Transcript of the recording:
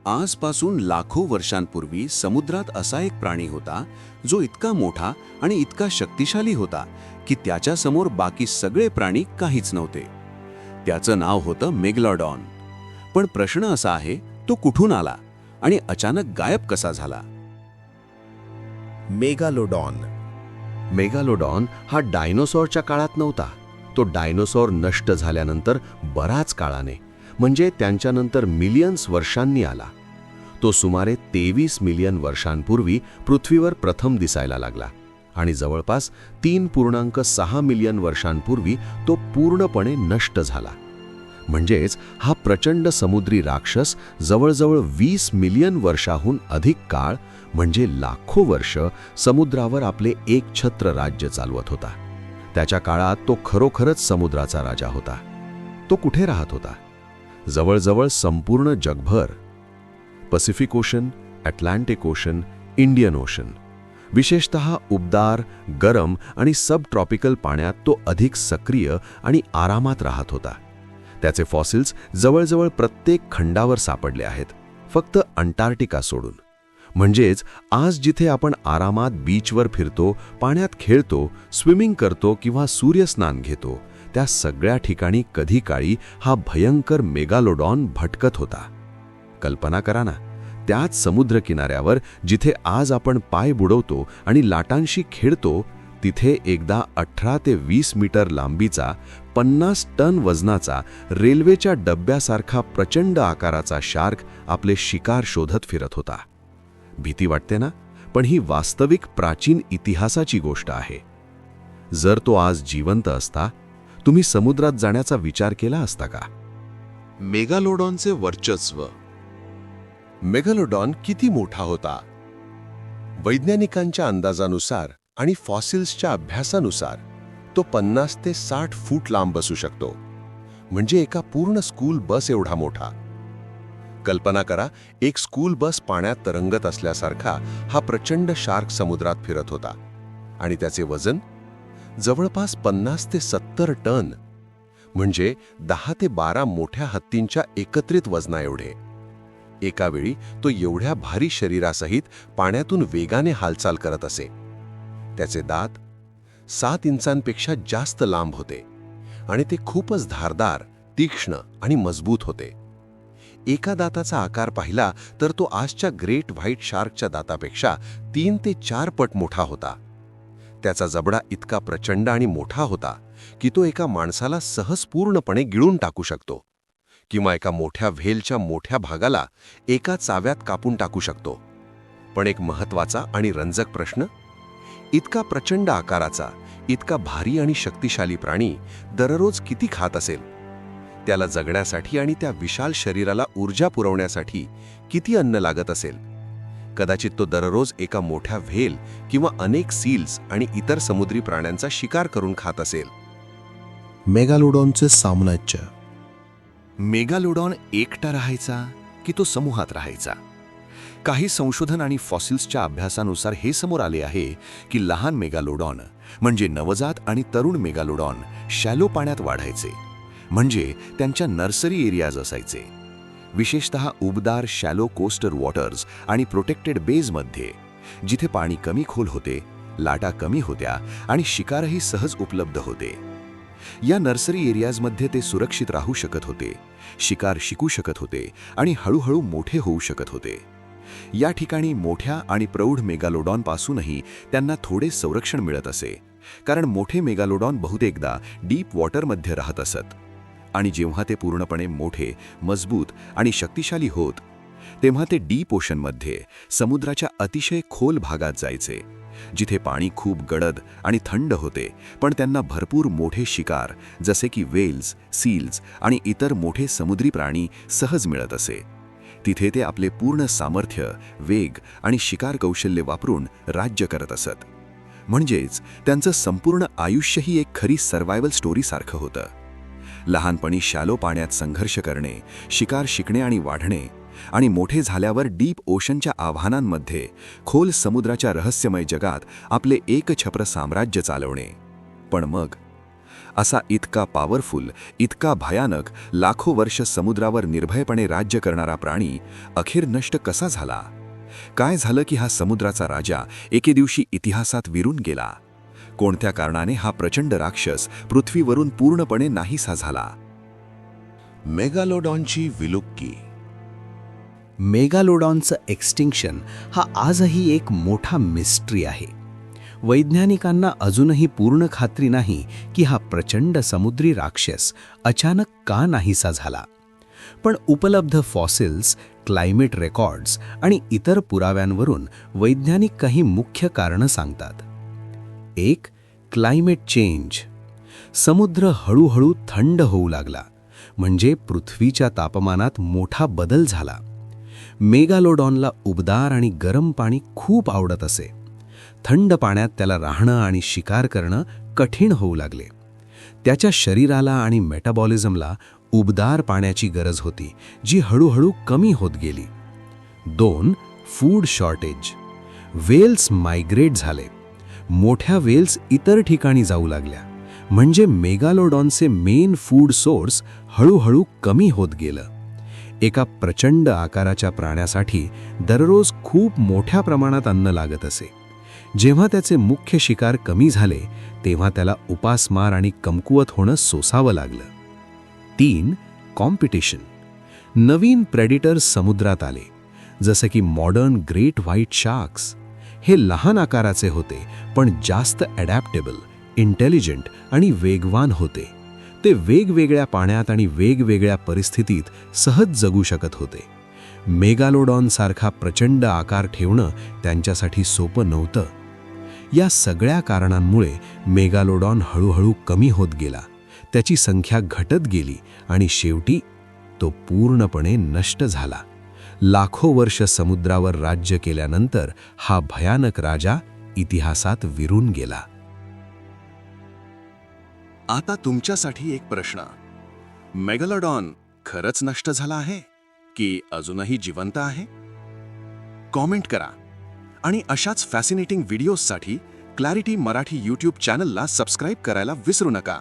आजपासून लाखो वर्षांपूर्वी समुद्रात असा एक प्राणी होता जो इतका मोठा आणि इतका शक्तिशाली होता की त्याच्यासमोर बाकी सगळे प्राणी काहीच नव्हते. त्याचं नाव होतं मेगलोडॉन. पण प्रश्न असा आहे, तो कुठून आला आणि अचानक गायब कसा झाला? मेगालोडॉन हा डायनोसॉरच्या काळात नव्हता. तो डायनोसॉर नष्ट झाल्यानंतर बराच काळाने, म्हणजे त्यांच्यानंतर मिलियन्स वर्षांनी आला. तो सुमारे 23 मिलियन वर्षांपूर्वी पृथ्वीवर प्रथम दिसायला लागला आणि जवळपास 3.6 मिलियन वर्षांपूर्वी तो पूर्णपणे नष्ट झाला. म्हणजेच हा प्रचंड समुद्री राक्षस जवळजवळ 20 मिलियन वर्षाहून अधिक काळ, म्हणजे लाखो वर्ष, समुद्रावर आपले एकछत्र राज्य चालवत होता. त्याच्या काळात तो खरोखरच समुद्राचा राजा होता. तो कुठे राहत होता? जवळजवळ संपूर्ण जगभर, Pacific ocean, Atlantic ocean, Indian ocean, विशेषतः उबदार, गरम आणि सब ट्रॉपिकल पाण्यात तो अधिक सक्रिय आणि आरामात राहत होता. त्याचे फॉसिल्स जवळजवळ प्रत्येक खंडावर सापडले आहेत, फक्त अंटार्क्टिका सोडून. म्हणजेच आज जिथे आपण आरामात बीचवर फिरतो, पाण्यात खेळतो, स्विमिंग करतो किंवा सूर्यस्नान घेतो, त्या सगळ्या ठिकाणी कधी काळी हा भयंकर मेगालोडॉन भटकत होता. कल्पना करा ना, त्याच समुद्रकिनाऱ्यावर जिथे आज आपण पाय बुडवतो आणि लाटांशी खेळतो, तिथे एकदा 18 ते 20 मीटर लांबीचा, 50 टन वजनाचा, रेल्वेच्या डब्यासारखा प्रचंड आकाराचा शार्क आपले शिकार शोधत फिरत होता. भीती वाटते ना? पण ही वास्तविक प्राचीन इतिहासाची गोष्ट आहे. जर तो आज जिवंत असता, तुम्ही समुद्रात जाण्याचा विचार केला असता का? मेगालोडॉनचे वर्चस्व. मेगालोडॉन किती मोठा होता? वैज्ञानिकांच्या अंदाजानुसार आणि फॉसिल्सच्या अभ्यासानुसार तो 50 ते 60 फूट लांब असू शकतो, म्हणजे एका पूर्ण स्कूल बस एवढा मोठा. कल्पना करा, एक स्कूल बस पाण्यात तरंगत असल्यासारखा हा प्रचंड शार्क समुद्रात फिरत होता आणि त्याचे वजन जवळपास 50 ते 70 टन, म्हणजे 10 ते 12 मोठ्या हत्तींच्या एकत्रित वजना एवढे. एका वेळी तो एवढ्या भारी शरीरासहित पाण्यातून वेगाने हालचाल करत असे. त्याचे दात 7 इंचांपेक्षा जास्त लांब होते आणि ते खूपच धारदार, तीक्ष्ण आणि मजबूत होते. एका दाताचा आकार पाहिला तर तो आजच्या ग्रेट व्हाईट शार्कच्या दातापेक्षा 3 ते 4 पट मोठा होता. त्याचा जबडा इतका प्रचंड आणि मोठा होता की तो एका माणसाला सहज पूर्णपणे गिळून टाकू शकतो, किंवा एका मोठ्या व्हेलच्या मोठ्या भागाला एका चाव्यात कापून टाकू शकतो. पण एक महत्त्वाचा आणि रंजक प्रश्न, इतका प्रचंड आकाराचा, इतका भारी आणि शक्तिशाली प्राणी दररोज किती खात असेल? त्याला जगण्यासाठी आणि त्या विशाल शरीराला ऊर्जा पुरवण्यासाठी किती अन्न लागत असेल? कदाचित तो दररोज एका मोठ्या व्हेल किंवा अनेक सील्स आणि इतर समुद्री प्राण्यांचा शिकार करून खात असेल. मेगालोडॉनचे साम्राज्य. मेगालोडॉन एकटा राहायचा की तो समूहात राहायचा? काही संशोधन आणि फॉसिल्सच्या अभ्यासानुसार हे समोर आले आहे की लहान मेगालोडॉन, म्हणजे नवजात आणि तरुण मेगालोडॉन, शॅलो पाण्यात वाढायचे, म्हणजे त्यांच्या नर्सरी एरियाज असायचे. विशेषतः उबदार शॅलो कोस्टर वॉटर्स आणि प्रोटेक्टेड बेजमध्ये, जिथे पाणी कमी खोल होते, लाटा कमी होत्या आणि शिकारही सहज उपलब्ध होते. या नर्सरी एरियाजमध्ये ते सुरक्षित राहू शकत होते, शिकार शिकू शकत होते आणि हळूहळू मोठे होऊ शकत होते. या ठिकाणी मोठ्या आणि प्रौढ मेगालोडॉनपासूनही त्यांना थोडे संरक्षण मिळत असे, कारण मोठे मेगालोडॉन बहुतेकदा डीप वॉटरमध्ये राहत असत. आणि जेव्हा ते पूर्णपणे मोठे, मजबूत आणि शक्तिशाली होत, तेव्हा ते डीप ओशनमध्ये, समुद्राच्या अतिशय खोल भागात जायचे, जिथे पाणी खूप गडद आणि थंड होते, पण त्यांना भरपूर मोठे शिकार जसे की व्हेल्स, सील्स आणि इतर मोठे समुद्री प्राणी सहज मिळत असे. तिथे ते आपले पूर्ण सामर्थ्य, वेग आणि शिकार कौशल्य वापरून राज्य करत असत. म्हणजेच त्यांचं संपूर्ण आयुष्यही एक खरी सर्व्हायवल स्टोरीसारखं होतं. लहानपणी शॅलो पाण्यात संघर्ष करणे, शिकार शिकणे आणि वाढणे, आणि मोठे झाल्यावर डीप ओशनच्या आव्हानांमध्ये, खोल समुद्राच्या रहस्यमय जगात आपले एकछत्र साम्राज्य चालवणे. पण मग असा इतका पॉवरफुल, इतका भयानक, लाखो वर्ष समुद्रावर निर्भयपणे राज्य करणारा प्राणी अखेर नष्ट कसा झाला? काय झालं की हा समुद्राचा राजा एके दिवशी इतिहासात विरून गेला? कोणत्या कारणाने हा प्रचंड राक्षस पृथ्वीवरून पूर्णपणे नाहीसा झाला? मेगालोडॉनची विलुप्ती. मेगालोडॉनचं एक्स्टिंक्शन हा आजही एक मोठा मिस्ट्री आहे. वैज्ञानिकांना अजूनही पूर्ण खात्री नाही की हा प्रचंड समुद्री राक्षस अचानक का नाहीसा झाला. पण उपलब्ध फॉसिल्स, क्लायमेट रेकॉर्ड्स आणि इतर पुराव्यांवरून वैज्ञानिक काही मुख्य कारणं सांगतात. 1. Climate change. समुद्र हळूहळू थंड होऊ लागला, म्हणजे पृथ्वीच्या तापमानात मोठा बदल झाला. मेगालोडॉनला उबदार आणि गरम पाणी खूप आवडत असे. थंड पाण्यात त्याला राहणं आणि शिकार करणं कठीण होऊ लागले. त्याच्या शरीराला आणि मेटाबॉलिझमला उबदार पाण्याची गरज होती, जी हळूहळू कमी होत गेली. 2. Food shortage. वेल्स मायग्रेट झाले. मोठ्या वेल्स इतर ठिकाणी जाऊ लागल्या, म्हणजे मेगालोडॉनचे मेन फूड सोर्स हळूहळू कमी होत गेलं. एका प्रचंड आकाराच्या प्राण्यासाठी दररोज खूप मोठ्या प्रमाणात अन्न लागत असे. जेव्हा त्याचे मुख्य शिकार कमी झाले, तेव्हा त्याला उपासमार आणि कमकुवत होणं सोसावं लागलं. 3. कॉम्पिटिशन. नवीन प्रेडिटर्स समुद्रात आले, जसं की मॉडर्न ग्रेट व्हाईट शार्क्स. हे लहान आकाराचे होते, पण जास्त ॲडॅप्टेबल, इंटेलिजंट आणि वेगवान होते. ते वेगवेगळ्या पाण्यात आणि वेगवेगळ्या परिस्थितीत सहज जगू शकत होते. मेगालोडॉनसारखा प्रचंड आकार ठेवणं त्यांच्यासाठी सोपं नव्हतं. या सगळ्या कारणांमुळे मेगालोडॉन हळूहळू कमी होत गेला, त्याची संख्या घटत गेली आणि शेवटी तो पूर्णपणे नष्ट झाला. लाखो वर्ष समुद्रावर राज्य केल्यानंतर हा भयानक राजा इतिहासात विरून गेला. आता तुमच्यासाठी एक प्रश्न. मेगालोडॉन खरंच नष्ट झाला आहे की अजूनही जिवंत आहे? कॉमेंट करा आणि अशाच फॅसिनेटिंग व्हिडिओजसाठी क्लॅरिटी मराठी यूट्यूब चॅनलला सबस्क्राईब करायला विसरू नका.